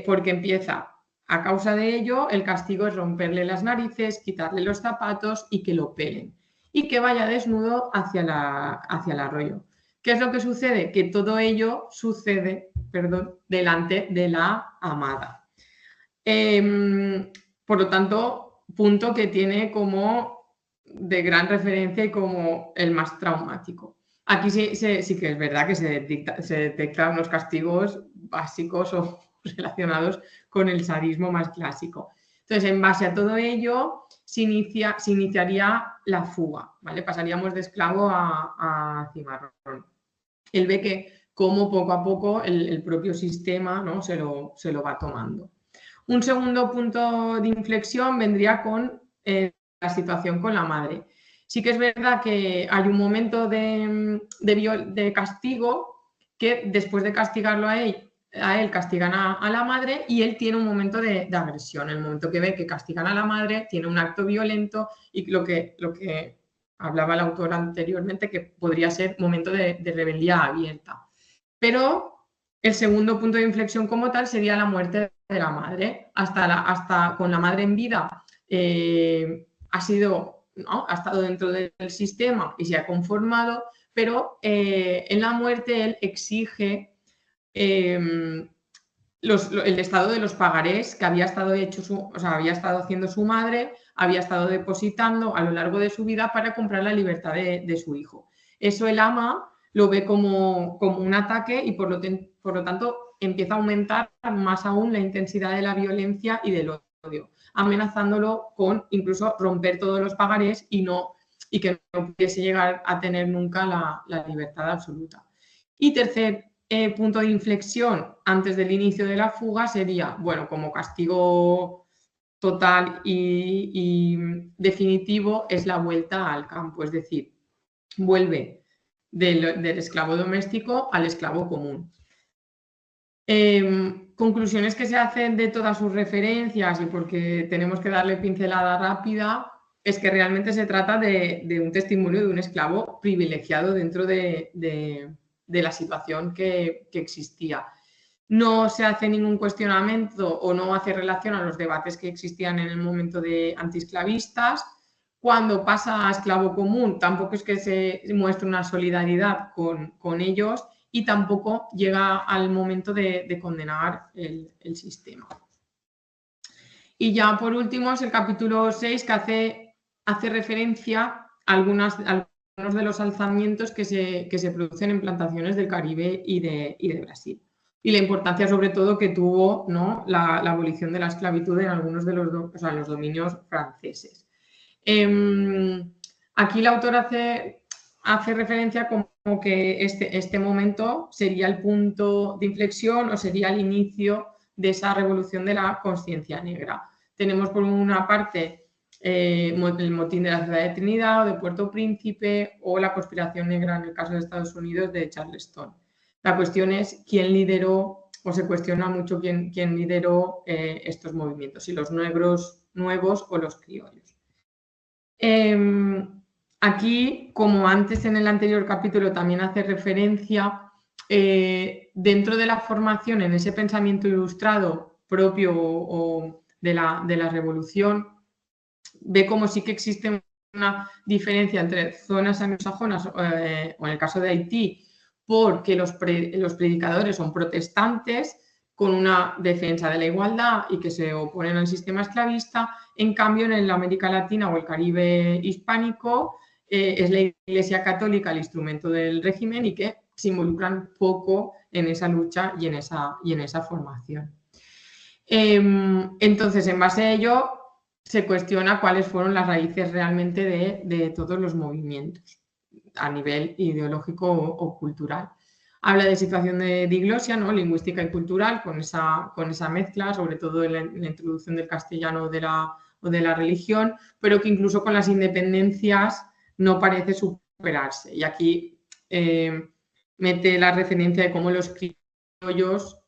porque empieza, a causa de ello, el castigo es romperle las narices, quitarle los zapatos y que lo pelen. Y que vaya desnudo hacia el arroyo. ¿Qué es lo que sucede? Que todo ello sucede, delante de la amada. Por lo tanto, punto que tiene como de gran referencia y como el más traumático. Aquí sí que es verdad que se detectan unos castigos básicos o relacionados con el sadismo más clásico. Entonces, en base a todo ello, se iniciaría la fuga, ¿vale? Pasaríamos de esclavo a cimarrón. Él ve que como poco a poco el propio sistema, ¿no?, se lo va tomando. Un segundo punto de inflexión vendría con la situación con la madre. Sí que es verdad que hay un momento de castigo que después de castigarlo a él castigan a la madre y él tiene un momento de agresión. En el momento que ve que castigan a la madre, tiene un acto violento y lo que hablaba el autor anteriormente, que podría ser momento de rebeldía abierta. Pero el segundo punto de inflexión como tal sería la muerte de la madre. Hasta con la madre en vida ha estado dentro del sistema y se ha conformado, pero en la muerte él exige el estado de los pagarés que había estado haciendo su madre, había estado depositando a lo largo de su vida para comprar la libertad de su hijo. Eso el ama lo ve como un ataque y por lo tanto empieza a aumentar más aún la intensidad de la violencia y del odio, amenazándolo con incluso romper todos los pagarés y que no pudiese llegar a tener nunca la libertad absoluta. Y tercer punto de inflexión antes del inicio de la fuga sería, bueno, como castigo total y definitivo, es la vuelta al campo, es decir, vuelve del esclavo doméstico al esclavo común. Conclusiones que se hacen de todas sus referencias y porque tenemos que darle pincelada rápida, es que realmente se trata de un testimonio de un esclavo privilegiado dentro de la situación que existía. No se hace ningún cuestionamiento o no hace relación a los debates que existían en el momento de antiesclavistas, Cuando pasa a esclavo común, tampoco es que se muestre una solidaridad con ellos y tampoco llega al momento de condenar el sistema. Y ya por último es el capítulo 6 que hace referencia a algunos de los alzamientos que se producen en plantaciones del Caribe y de Brasil. Y la importancia sobre todo que tuvo, ¿no?, la abolición de la esclavitud en algunos de los dominios franceses. Aquí el autor hace referencia como que este momento sería el punto de inflexión o sería el inicio de esa revolución de la conciencia negra. Tenemos por una parte el motín de la ciudad de Trinidad o de Puerto Príncipe o la conspiración negra en el caso de Estados Unidos de Charleston. La cuestión es quién lideró, o se cuestiona mucho quién lideró estos movimientos, si los negros nuevos o los criollos. Aquí, como antes en el anterior capítulo también hace referencia, dentro de la formación en ese pensamiento ilustrado propio o de la revolución, ve como sí que existe una diferencia entre zonas anglosajonas o en el caso de Haití, porque los predicadores son protestantes con una defensa de la igualdad y que se oponen al sistema esclavista. En cambio, en la América Latina o el Caribe hispánico es la Iglesia Católica el instrumento del régimen y que se involucran poco en esa lucha y en esa formación. Entonces, en base a ello, se cuestiona cuáles fueron las raíces realmente de todos los movimientos a nivel ideológico o cultural. Habla de situación de diglosia, ¿no?, lingüística y cultural, con esa mezcla, sobre todo en la introducción del castellano o de la religión, pero que incluso con las independencias no parece superarse. Y aquí mete la referencia de cómo los criollos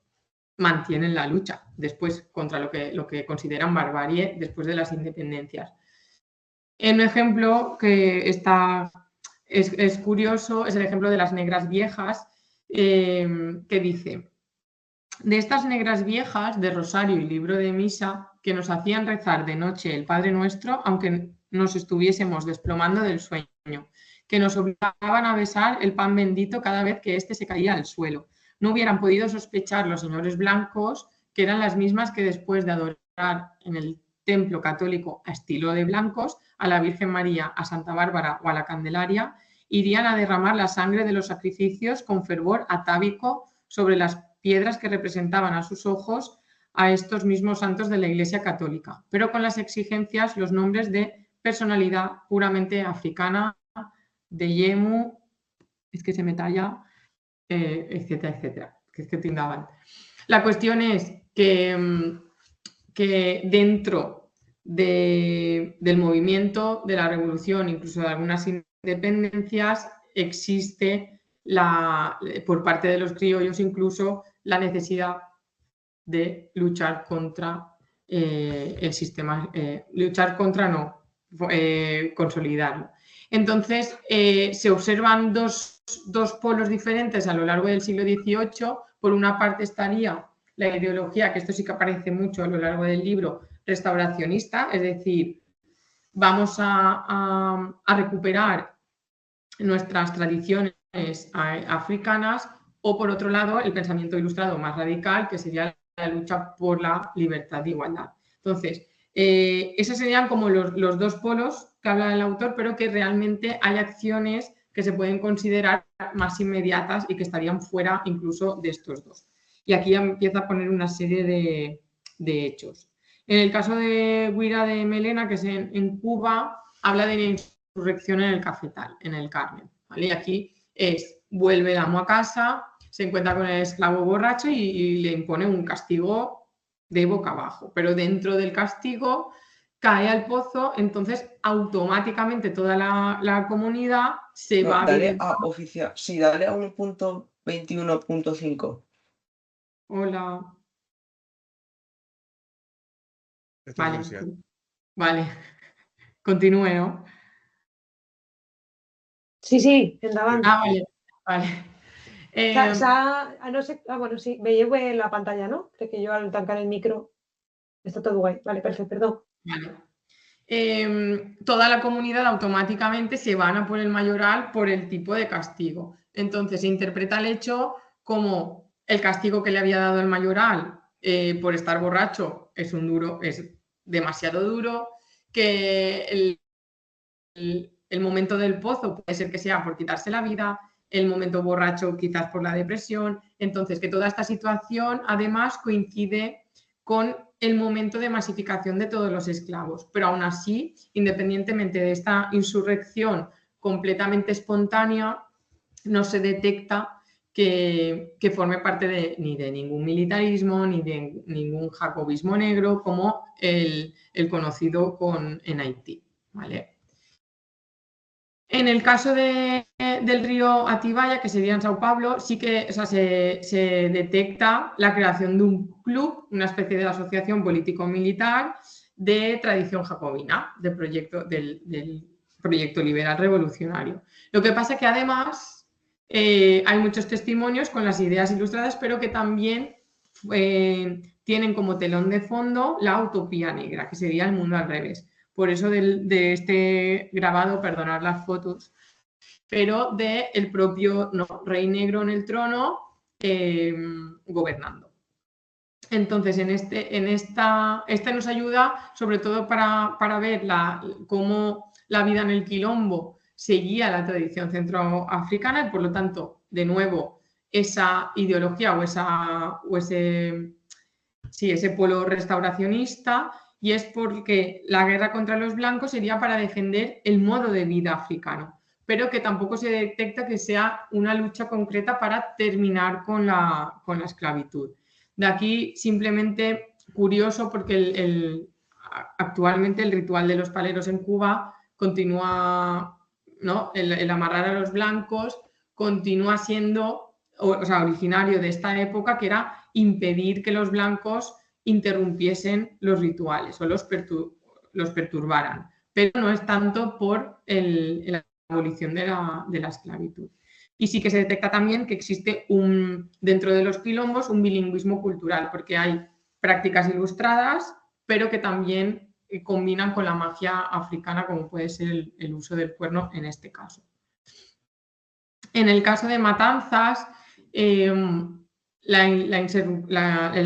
mantienen la lucha después contra lo que consideran barbarie después de las independencias. Un ejemplo que es curioso es el ejemplo de las negras viejas, que dice: de estas negras viejas de rosario y libro de misa que nos hacían rezar de noche el Padre Nuestro aunque nos estuviésemos desplomando del sueño, que nos obligaban a besar el pan bendito cada vez que éste se caía al suelo. No hubieran podido sospechar los señores blancos que eran las mismas que después de adorar en el templo católico a estilo de blancos a la Virgen María, a Santa Bárbara o a la Candelaria, irían a derramar la sangre de los sacrificios con fervor atávico sobre las piedras que representaban a sus ojos a estos mismos santos de la Iglesia Católica, pero con las exigencias, los nombres de personalidad puramente africana, de Yemu, es que se me talla, etcétera, etcétera, que es que tindaban. La cuestión es que dentro del movimiento, de la revolución, incluso de algunas independencias, existe por parte de los criollos incluso la necesidad de luchar contra el sistema, consolidarlo. Entonces, se observan dos polos diferentes a lo largo del siglo XVIII. Por una parte estaría la ideología, que esto sí que aparece mucho a lo largo del libro, restauracionista, es decir, vamos a recuperar nuestras tradiciones africanas, o por otro lado el pensamiento ilustrado más radical, que sería la lucha por la libertad de igualdad. Entonces, esos serían como los dos polos que habla el autor, pero que realmente hay acciones que se pueden considerar más inmediatas y que estarían fuera incluso de estos dos. Y aquí ya empieza a poner una serie de hechos. En el caso de Guira de Melena, que es en Cuba, habla de la insurrección en el Cafetal, en el Carmen, ¿vale? Y aquí vuelve el amo a casa, se encuentra con el esclavo borracho y le impone un castigo de boca abajo, pero dentro del castigo cae al pozo, entonces automáticamente toda la comunidad se va dale a oficial, sí, dale a 1.21.5. Hola. Vale. Vale. Continúe, ¿no? Sí, endavant. Vale. No sé, bueno, sí, veieu la pantalla, no? Crec que jo al tancar el micro està tot guai. Vale, perfecte, perdó. Vale. toda la comunidad automáticamente se van a por el mayoral por el tipo de castigo. Entonces se interpreta el hecho como el castigo que le había dado el mayoral por estar borracho es demasiado duro, que el momento del pozo puede ser que sea por quitarse la vida, el momento borracho quizás por la depresión. Entonces, que toda esta situación además coincide con el momento de masificación de todos los esclavos. Pero aún así, independientemente de esta insurrección completamente espontánea, no se detecta que forme parte ni de ningún militarismo, ni de ningún jacobismo negro, como el conocido en Haití, ¿vale? En el caso del río Atibaya, que sería en Sao Paulo, sí que se detecta la creación de un club, una especie de asociación político-militar de tradición jacobina, del proyecto liberal revolucionario. Lo que pasa es que además hay muchos testimonios con las ideas ilustradas, pero que también tienen como telón de fondo la utopía negra, que sería el mundo al revés. Por eso de este grabado, perdonad las fotos, pero del propio rey negro en el trono gobernando. Entonces, este nos ayuda sobre todo para ver cómo la vida en el quilombo seguía la tradición centroafricana y, por lo tanto, de nuevo, esa ideología o ese polo restauracionista. Y es porque la guerra contra los blancos sería para defender el modo de vida africano, pero que tampoco se detecta que sea una lucha concreta para terminar con la esclavitud. De aquí simplemente curioso porque actualmente el ritual de los paleros en Cuba continúa, ¿no? El amarrar a los blancos continúa siendo, originario de esta época, que era impedir que los blancos interrumpiesen los rituales o los perturbaran, pero no es tanto por la abolición de la esclavitud. Y sí que se detecta también que existe dentro de los quilombos un bilingüismo cultural, porque hay prácticas ilustradas, pero que también combinan con la magia africana, como puede ser el uso del cuerno en este caso. En el caso de Matanzas, el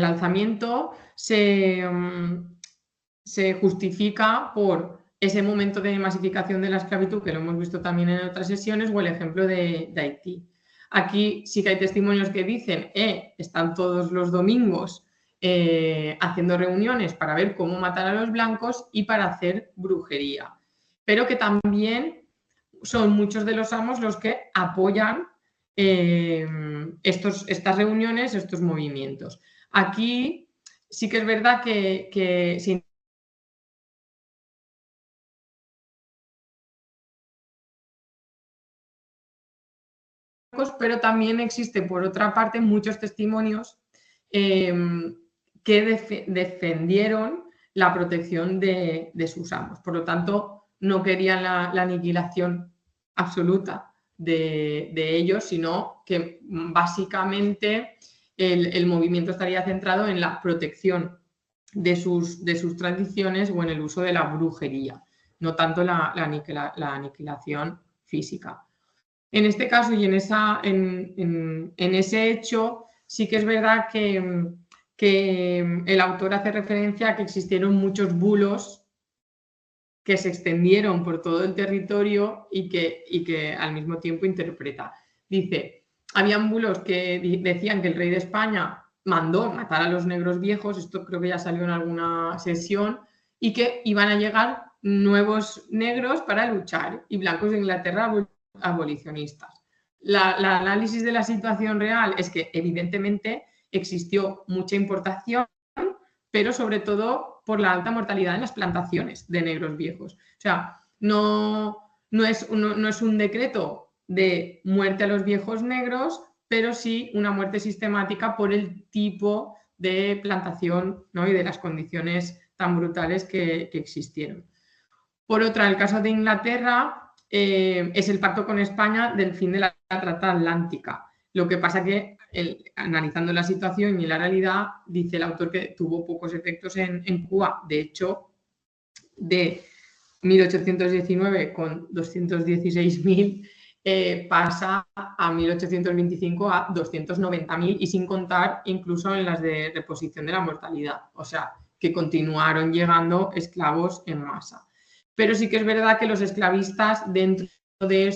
alzamiento se justifica por ese momento de masificación de la esclavitud, que lo hemos visto también en otras sesiones, o el ejemplo de Haití. Aquí sí que hay testimonios que dicen, están todos los domingos haciendo reuniones para ver cómo matar a los blancos y para hacer brujería, pero que también son muchos de los amos los que apoyan estas reuniones, estos movimientos. Aquí sí que es verdad que pero también existe, por otra parte, muchos testimonios que defendieron la protección de sus amos. Por lo tanto, no querían la aniquilación absoluta de ellos, sino que básicamente el movimiento estaría centrado en la protección de sus tradiciones o en el uso de la brujería, no tanto la aniquilación física. En este caso y en ese hecho, sí que es verdad que el autor hace referencia a que existieron muchos bulos que se extendieron por todo el territorio y que al mismo tiempo interpreta. Dice, habían bulos que decían que el rey de España mandó matar a los negros viejos, esto creo que ya salió en alguna sesión, y que iban a llegar nuevos negros para luchar y blancos de Inglaterra abolicionistas. El análisis de la situación real es que evidentemente existió mucha importación, pero sobre todo por la alta mortalidad en las plantaciones de negros viejos. O sea, no es un decreto de muerte a los viejos negros, pero sí una muerte sistemática por el tipo de plantación, ¿no? Y de las condiciones tan brutales que existieron. Por otra, el caso de Inglaterra es el pacto con España del fin de la Trata Atlántica. Lo que pasa que, analizando la situación y la realidad, dice el autor que tuvo pocos efectos en Cuba. De hecho, de 1819 con 216.000 pasa a 1825 a 290.000 y sin contar incluso en las de reposición de la mortalidad. O sea, que continuaron llegando esclavos en masa. Pero sí que es verdad que los esclavistas dentro de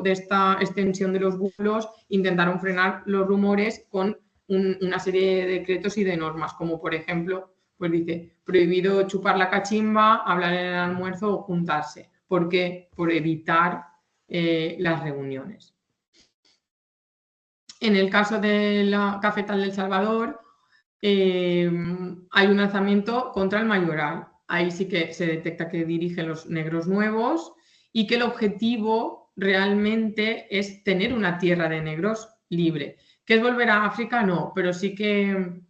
esta extensión de los bulos intentaron frenar los rumores con una serie de decretos y de normas, como por ejemplo, pues dice, prohibido chupar la cachimba, hablar en el almuerzo o juntarse. ¿Por qué? Por evitar las reuniones. En el caso de la cafetal del Salvador, hay un alzamiento contra el mayoral. Ahí sí que se detecta que dirigen los negros nuevos y que el objetivo realmente es tener una tierra de negros libre. ¿Qué es volver a África? No, pero sí que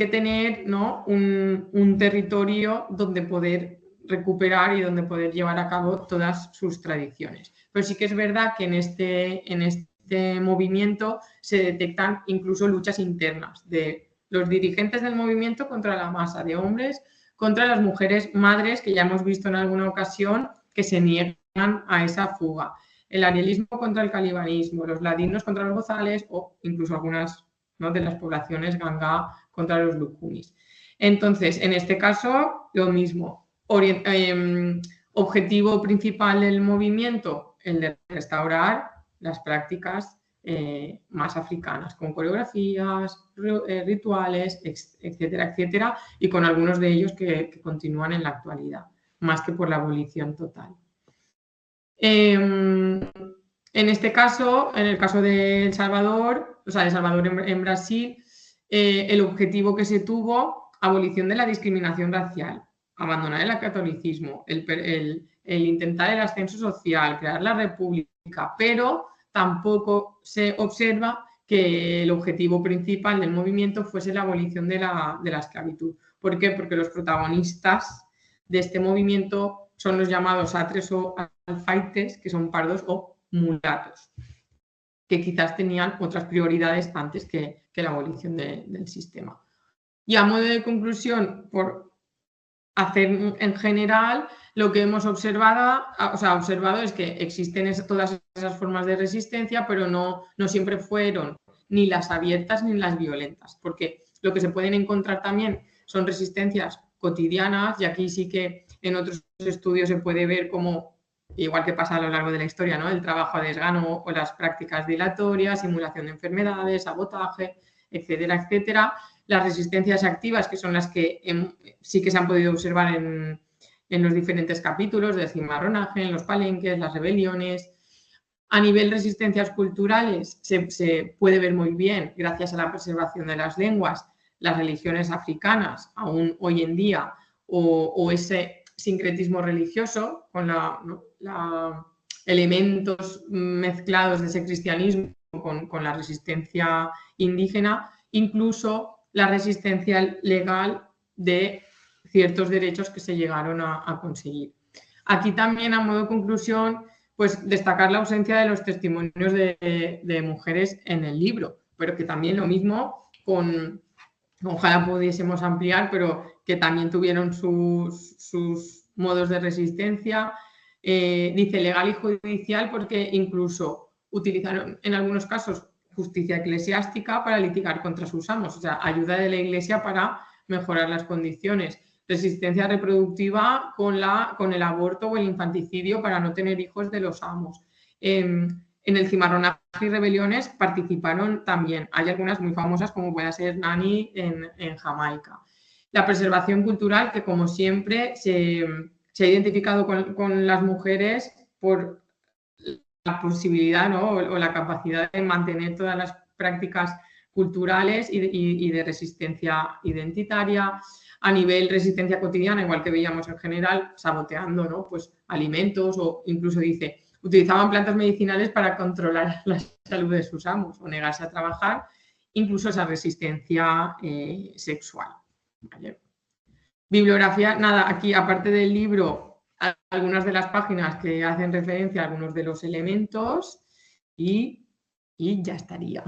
tener, ¿no?, un territorio donde poder recuperar y donde poder llevar a cabo todas sus tradiciones. Pero sí que es verdad que en este movimiento se detectan incluso luchas internas de los dirigentes del movimiento contra la masa de hombres, contra las mujeres madres, que ya hemos visto en alguna ocasión que se niegan a esa fuga, el arielismo contra el calibalismo, los ladinos contra los bozales o incluso algunas, ¿no?, de las poblaciones gangá contra los lukunis. Entonces, en este caso, lo mismo. Objetivo principal del movimiento, el de restaurar las prácticas más africanas, con coreografías, rituales, etcétera, etcétera, y con algunos de ellos que continúan en la actualidad, más que por la abolición total. En este caso, en el caso de El Salvador, o sea, de El Salvador en Brasil, el objetivo que se tuvo, abolición de la discriminación racial, abandonar el catolicismo, el intentar el ascenso social, crear la república, pero tampoco se observa que el objetivo principal del movimiento fuese la abolición de la esclavitud. ¿Por qué? Porque los protagonistas de este movimiento son los llamados atres o alfaites, que son pardos o mulatos, que quizás tenían otras prioridades antes que la abolición del sistema. Y a modo de conclusión, por hacer en general, lo que hemos observado es que existen todas esas formas de resistencia, pero no siempre fueron ni las abiertas ni las violentas, porque lo que se pueden encontrar también son resistencias cotidianas, y aquí sí que en otros estudios se puede ver como, igual que pasa a lo largo de la historia, ¿no?, el trabajo a desgano o las prácticas dilatorias, simulación de enfermedades, sabotaje, etcétera, etcétera. Las resistencias activas, que son las que sí que se han podido observar en los diferentes capítulos del cimarronaje, en los palenques, las rebeliones. A nivel resistencias culturales se puede ver muy bien, gracias a la preservación de las lenguas, las religiones africanas, aún hoy en día, o ese sincretismo religioso con elementos mezclados de ese cristianismo con la resistencia indígena, incluso la resistencia legal de ciertos derechos que se llegaron a conseguir. Aquí también, a modo de conclusión, pues destacar la ausencia de los testimonios de mujeres en el libro, pero que también lo mismo, ojalá pudiésemos ampliar, pero que también tuvieron sus modos de resistencia. Dice legal y judicial porque incluso utilizaron en algunos casos justicia eclesiástica para litigar contra sus amos, o sea, ayuda de la Iglesia para mejorar las condiciones. Resistencia reproductiva con el aborto o el infanticidio para no tener hijos de los amos. En el cimarronaje y rebeliones participaron también. Hay algunas muy famosas, como puede ser Nani en Jamaica. La preservación cultural, que como siempre se ha identificado con las mujeres por la posibilidad, ¿no?, o la capacidad de mantener todas las prácticas culturales y de resistencia identitaria. A nivel resistencia cotidiana, igual que veíamos en general, saboteando, ¿no?, pues alimentos, o incluso dice, utilizaban plantas medicinales para controlar la salud de sus amos o negarse a trabajar, incluso esa resistencia sexual. ¿Vale? Bibliografía, nada, aquí aparte del libro, algunas de las páginas que hacen referencia a algunos de los elementos y ya estaría.